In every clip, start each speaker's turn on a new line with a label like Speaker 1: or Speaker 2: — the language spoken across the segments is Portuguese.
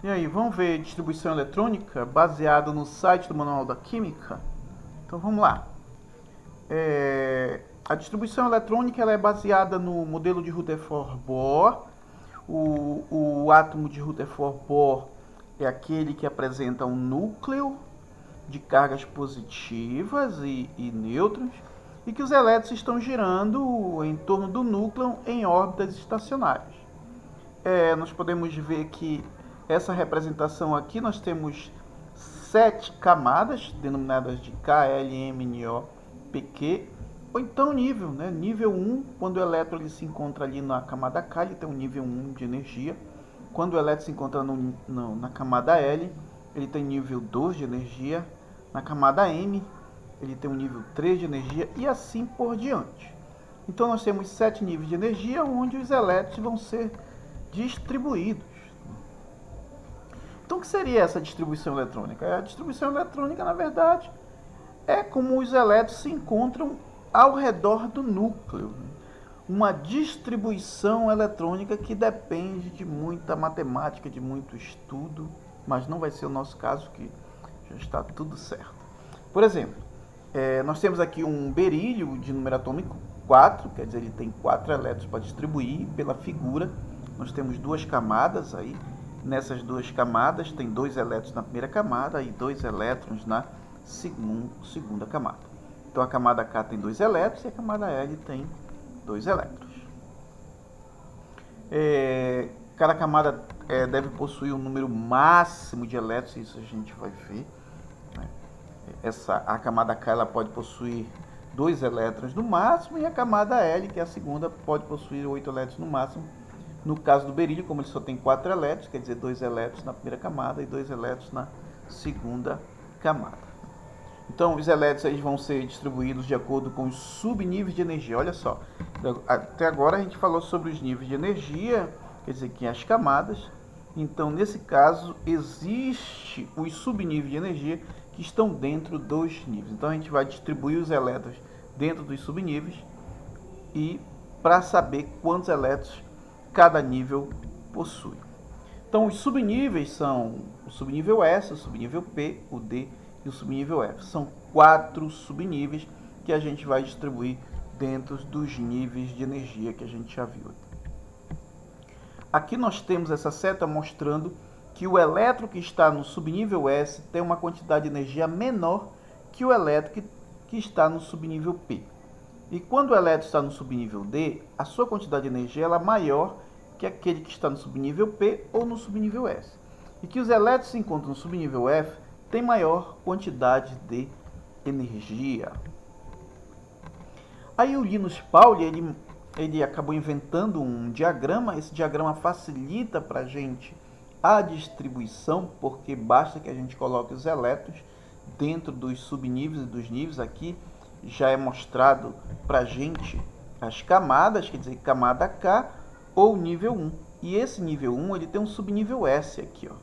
Speaker 1: E aí, vamos ver distribuição eletrônica baseada no site do Manual da Química? Então vamos lá. A distribuição eletrônica ela é baseada no modelo de Rutherford-Bohr. O átomo de Rutherford-Bohr é aquele que apresenta um núcleo de cargas positivas e nêutrons, e que os elétrons estão girando em torno do núcleo em órbitas estacionárias. Nós podemos ver que essa representação aqui nós temos 7 camadas, denominadas de K, L, M, N, O, P, Q, ou então nível, né? Nível 1, quando o elétron ele se encontra ali na camada K, ele tem um nível 1 de energia. Quando o elétron se encontra na camada L, ele tem nível 2 de energia. Na camada M, ele tem um nível 3 de energia e assim por diante. Então nós temos 7 níveis de energia onde os elétrons vão ser distribuídos. Então o que seria essa distribuição eletrônica? A distribuição eletrônica, na verdade, é como os elétrons se encontram ao redor do núcleo. Uma distribuição eletrônica que depende de muita matemática, de muito estudo, mas não vai ser o nosso caso, que já está tudo certo. Por exemplo, nós temos aqui um berílio de número atômico 4, quer dizer, ele tem 4 elétrons para distribuir. Pela figura, nós temos 2 camadas aí. Nessas 2 camadas tem 2 elétrons na primeira camada e 2 elétrons na segunda camada. Então a camada K tem 2 elétrons e a camada L tem 2 elétrons. Cada camada deve possuir um número máximo de elétrons, isso a gente vai ver. A camada K ela pode possuir 2 elétrons no máximo, e a camada L, que é a segunda, pode possuir 8 elétrons no máximo. No caso do berílio, como ele só tem 4 elétrons, quer dizer, 2 elétrons na primeira camada e 2 elétrons na segunda camada. Então, os elétrons eles vão ser distribuídos de acordo com os subníveis de energia. Olha só, até agora a gente falou sobre os níveis de energia, quer dizer, que as camadas. Então, nesse caso, existe os subníveis de energia que estão dentro dos níveis. Então, a gente vai distribuir os elétrons dentro dos subníveis e para saber quantos elétrons cada nível possui. Então, os subníveis são o subnível S, o subnível P, o D e o subnível F. São 4 subníveis que a gente vai distribuir dentro dos níveis de energia que a gente já viu. Aqui nós temos essa seta mostrando que o elétron que está no subnível S tem uma quantidade de energia menor que o elétron que está no subnível P. E quando o elétron está no subnível D, a sua quantidade de energia ela é maior que aquele que está no subnível P ou no subnível S. E que os elétrons se encontram no subnível F têm maior quantidade de energia. Aí o Linus Pauling, ele acabou inventando um diagrama. Esse diagrama facilita para a gente a distribuição, porque basta que a gente coloque os elétrons dentro dos subníveis e dos níveis. Aqui já é mostrado para a gente as camadas, quer dizer, camada K ou nível 1. E esse nível 1 ele tem um subnível S aqui, ó.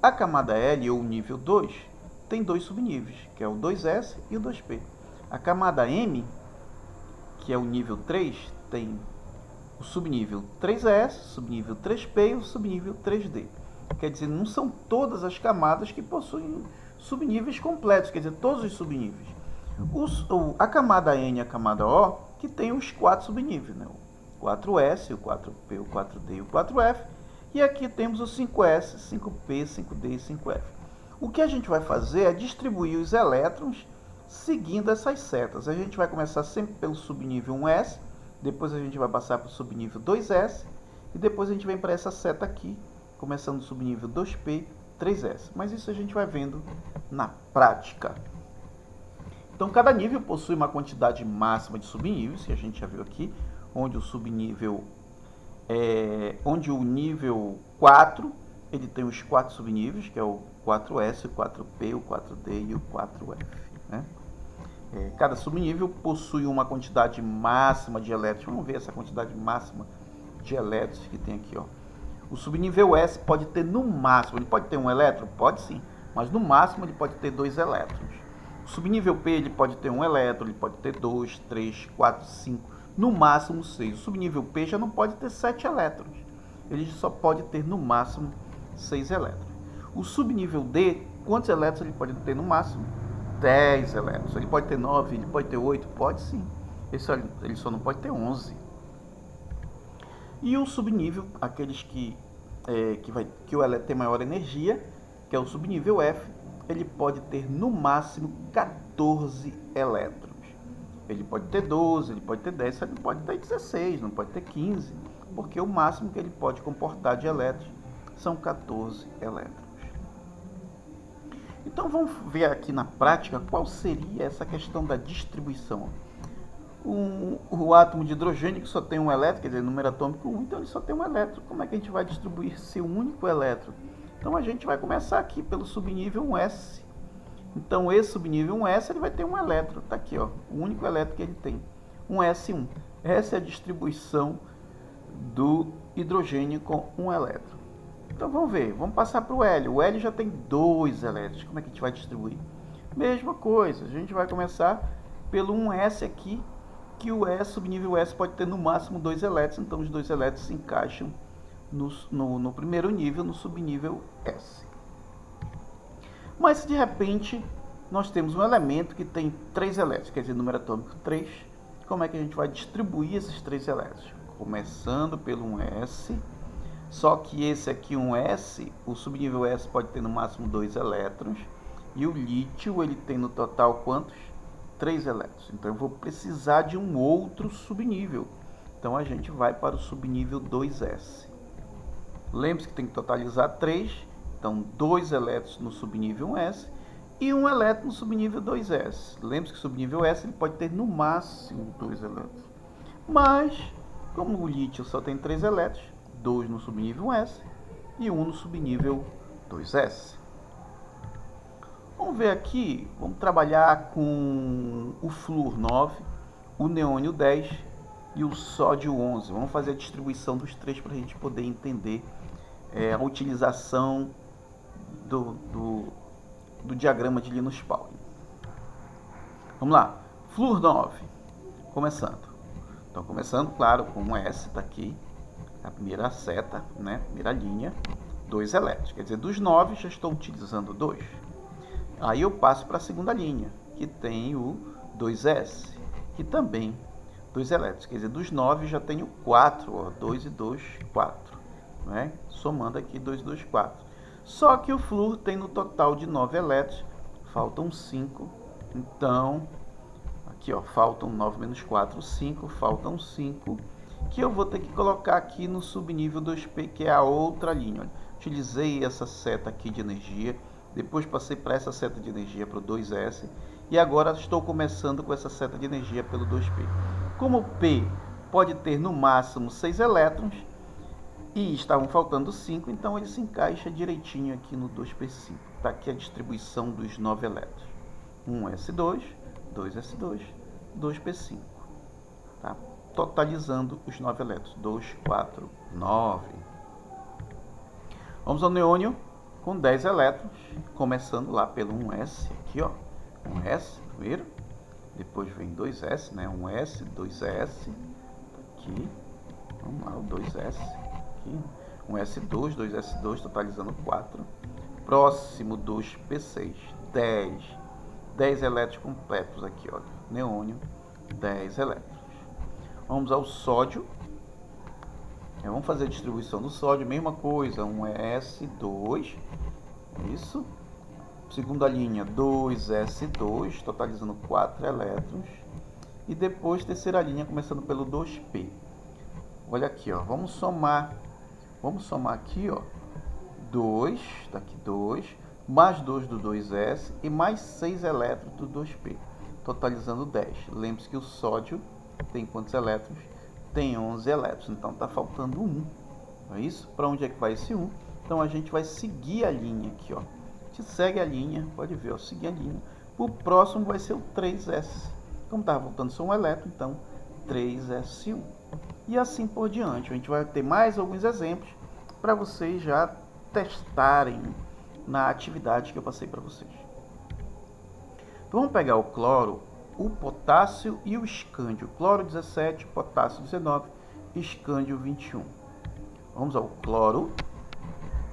Speaker 1: A camada L ou nível 2 tem 2 subníveis, que é o 2S e o 2P. A camada M, que é o nível 3, tem o subnível 3S, subnível 3P e o subnível 3D. Quer dizer, não são todas as camadas que possuem subníveis completos, quer dizer, todos os subníveis. A camada N e a camada O, que tem os 4 subníveis, né? O 4S, o 4P, o 4D e o 4F. E aqui temos o 5S, 5P, 5D e 5F. O que a gente vai fazer é distribuir os elétrons seguindo essas setas. A gente vai começar sempre pelo subnível 1S, depois a gente vai passar para o subnível 2S, e depois a gente vem para essa seta aqui, começando no subnível 2P, 3S. Mas isso a gente vai vendo na prática. Então, cada nível possui uma quantidade máxima de subníveis, que a gente já viu aqui, onde o nível 4, ele tem os 4 subníveis, que é o 4S, o 4P, o 4D e o 4F. Né? Cada subnível possui uma quantidade máxima de elétrons. Vamos ver essa quantidade máxima de elétrons que tem aqui, ó. O subnível S pode ter no máximo, ele pode ter um elétron? Pode sim, mas no máximo ele pode ter 2 elétrons. O subnível P ele pode ter um elétron, ele pode ter 2, 3, 4, 5, no máximo 6. O subnível P já não pode ter 7 elétrons, ele só pode ter no máximo 6 elétrons. O subnível D, quantos elétrons ele pode ter no máximo? 10 elétrons. Ele pode ter 9, ele pode ter 8? Pode sim. Ele só não pode ter 11. E o subnível, aqueles que o elétron tem maior energia, que é o subnível F, ele pode ter no máximo 14 elétrons. Ele pode ter 12, ele pode ter 10, ele pode ter 16, não pode ter 15, porque o máximo que ele pode comportar de elétrons são 14 elétrons. Então vamos ver aqui na prática qual seria essa questão da distribuição. O átomo de hidrogênio que só tem um elétron, quer dizer, número atômico 1, então ele só tem um elétron. Como é que a gente vai distribuir esse único elétron? Então a gente vai começar aqui pelo subnível 1s. Então esse subnível 1s ele vai ter um elétron, está aqui, ó, o único elétron que ele tem, 1s1. Essa é a distribuição do hidrogênio com um elétron. Então vamos ver, vamos passar para o hélio. O hélio já tem 2 elétrons. Como é que a gente vai distribuir? Mesma coisa, a gente vai começar pelo 1s aqui, que o subnível S pode ter no máximo 2 elétrons, então os 2 elétrons se encaixam no primeiro nível, no subnível S. Mas se de repente nós temos um elemento que tem 3 elétrons, quer dizer, número atômico 3, como é que a gente vai distribuir esses 3 elétrons? Começando pelo 1s, só que esse aqui, 1s, o subnível S pode ter no máximo 2 elétrons, e o lítio ele tem no total quantos? 3 elétrons. Então eu vou precisar de um outro subnível. Então a gente vai para o subnível 2s. Lembre-se que tem que totalizar 3. Então 2 elétrons no subnível 1s e 1 elétron no subnível 2s. Lembre-se que o subnível S ele pode ter no máximo 2 elétrons. Mas, como o lítio só tem 3 elétrons, 2 no subnível 1s e 1 no subnível 2s. Vamos ver aqui, vamos trabalhar com o flúor 9, o neônio 10 e o sódio 11. Vamos fazer a distribuição dos 3 para a gente poder entender a utilização do diagrama de Linus Pauling. Vamos lá, flúor 9, começando. Então, começando, claro, com um S, está aqui, a primeira seta, né, primeira linha, 2 elétrons. Quer dizer, dos 9 já estou utilizando 2. Aí eu passo para a segunda linha, que tem o 2s, que também 2 elétrons. Quer dizer, dos 9 já tenho 4, ó, 2 e 2, 4. Né? Somando aqui 2, 2, 4. Só que o flúor tem no total de 9 elétrons, faltam 5. Então, aqui ó, faltam 9 menos 4, 5, faltam 5. Que eu vou ter que colocar aqui no subnível 2p, que é a outra linha. Olha, utilizei essa seta aqui de energia. Depois passei para essa seta de energia para o 2s. E agora estou começando com essa seta de energia pelo 2p. Como P pode ter no máximo 6 elétrons e estavam faltando 5, então ele se encaixa direitinho aqui no 2p5. Está aqui a distribuição dos 9 elétrons. 1s2, 2s2, 2p5. Tá? Totalizando os 9 elétrons. 2, 4, 9. Vamos ao neônio com 10 elétrons, começando lá pelo 1s, aqui ó, 1s primeiro, depois vem 2s, né, 1s, 2s, aqui, vamos lá, o 2s, aqui, 1s2, 2s2, totalizando 4, próximo 2p6, 10 elétrons completos aqui, ó, neônio, 10 elétrons. Vamos ao sódio. Vamos fazer a distribuição do sódio, mesma coisa, 1s2, isso, segunda linha 2s2, totalizando 4 elétrons, e depois terceira linha, começando pelo 2p. Olha aqui, ó, vamos somar aqui, ó, 2, tá aqui 2, mais 2 do 2s e mais 6 elétrons do 2p, totalizando 10. Lembre-se que o sódio tem quantos elétrons? Tem 11 elétrons, então está faltando 1. Não é isso? Para onde é que vai esse 1? Então a gente vai seguir a linha aqui, ó. A gente segue a linha, pode ver, ó, seguir a linha. O próximo vai ser o 3s. Como estava faltando só um elétron, então 3s1. E assim por diante. A gente vai ter mais alguns exemplos para vocês já testarem na atividade que eu passei para vocês. Então vamos pegar o cloro, o potássio e o escândio. Cloro 17, potássio 19, escândio 21. Vamos ao cloro.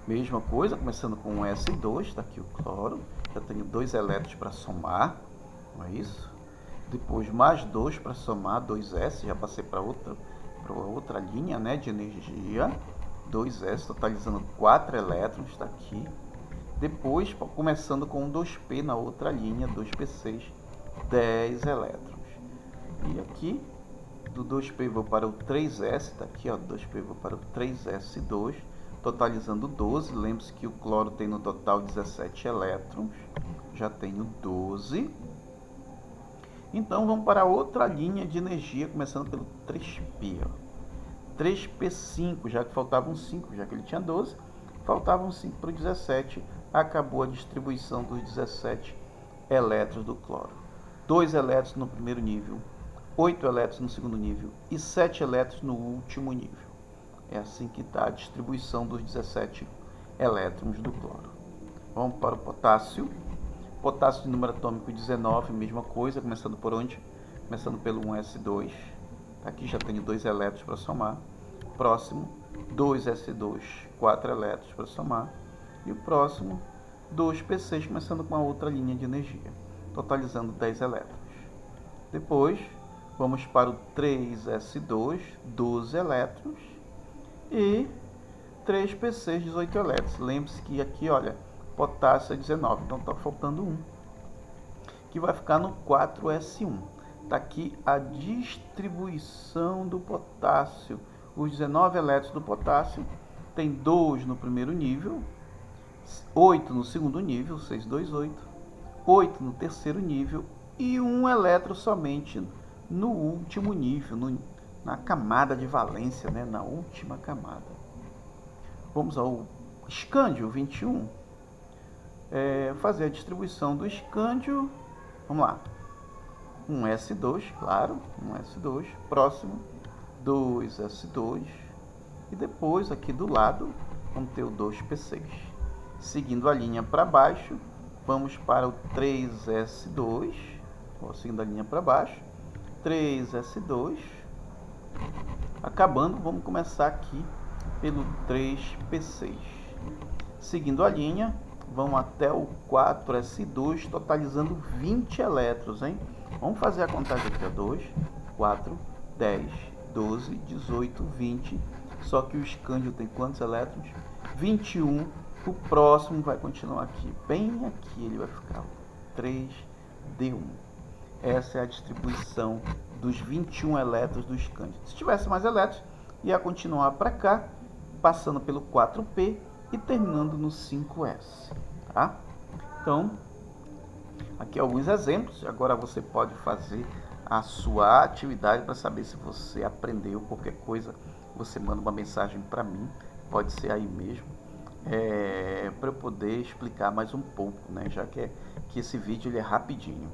Speaker 1: Mesma coisa, começando com um S2, está aqui o cloro. Já tenho 2 elétrons para somar, não é isso? Depois mais 2 para somar, 2S, já passei para outra linha, né, de energia. 2S, totalizando 4 elétrons, está aqui. Depois, começando com um 2P na outra linha, 2P6, 10 elétrons. E aqui, do 2P vou para o 3S, está aqui, ó, 2P vou para o 3S2, totalizando 12. Lembre-se que o cloro tem no total 17 elétrons, já tenho 12. Então vamos para outra linha de energia, começando pelo 3P. Ó. 3P5, já que faltavam 5, já que ele tinha 12, faltavam 5 para o 17, acabou a distribuição dos 17 elétrons do cloro. 2 elétrons no primeiro nível, 8 elétrons no segundo nível e 7 elétrons no último nível. É assim que está a distribuição dos 17 elétrons do cloro. Vamos para o potássio. Potássio de número atômico 19, mesma coisa, começando por onde? Começando pelo 1s2. Aqui já tenho 2 elétrons para somar. Próximo, 2s2, 4 elétrons para somar. E o próximo, 2p6, começando com a outra linha de energia, totalizando 10 elétrons. Depois, vamos para o 3s2, 12 elétrons. E 3p6, 18 elétrons. Lembre-se que aqui, olha, potássio é 19, então está faltando 1, que vai ficar no 4s1. Está aqui a distribuição do potássio. Os 19 elétrons do potássio tem 2 no primeiro nível, 8 no segundo nível, 6, 2, 8, 8 no terceiro nível e 1 elétron somente no último nível, na camada de valência, né, na última camada. Vamos ao escândio 21. Fazer a distribuição do escândio. Vamos lá. 1s2, claro, 1s2, próximo 2s2 e depois aqui do lado vamos ter o 2p6. Seguindo a linha para baixo, vamos para o 3s2, seguindo a linha para baixo, 3s2, acabando, vamos começar aqui pelo 3p6. Seguindo a linha, vamos até o 4s2, totalizando 20 elétrons, hein? Vamos fazer a contagem aqui, ó, 2, 4, 10, 12, 18, 20. Só que o escândio tem quantos elétrons? 21. O próximo vai continuar aqui, bem aqui, ele vai ficar 3d1. Essa é a distribuição dos 21 elétrons do escândio. Se tivesse mais elétrons, ia continuar para cá, passando pelo 4p e terminando no 5s, tá? Então, aqui alguns exemplos. Agora você pode fazer a sua atividade para saber se você aprendeu. Qualquer coisa, você manda uma mensagem para mim, pode ser aí mesmo, para eu poder explicar mais um pouco, né? Já que esse vídeo ele é rapidinho.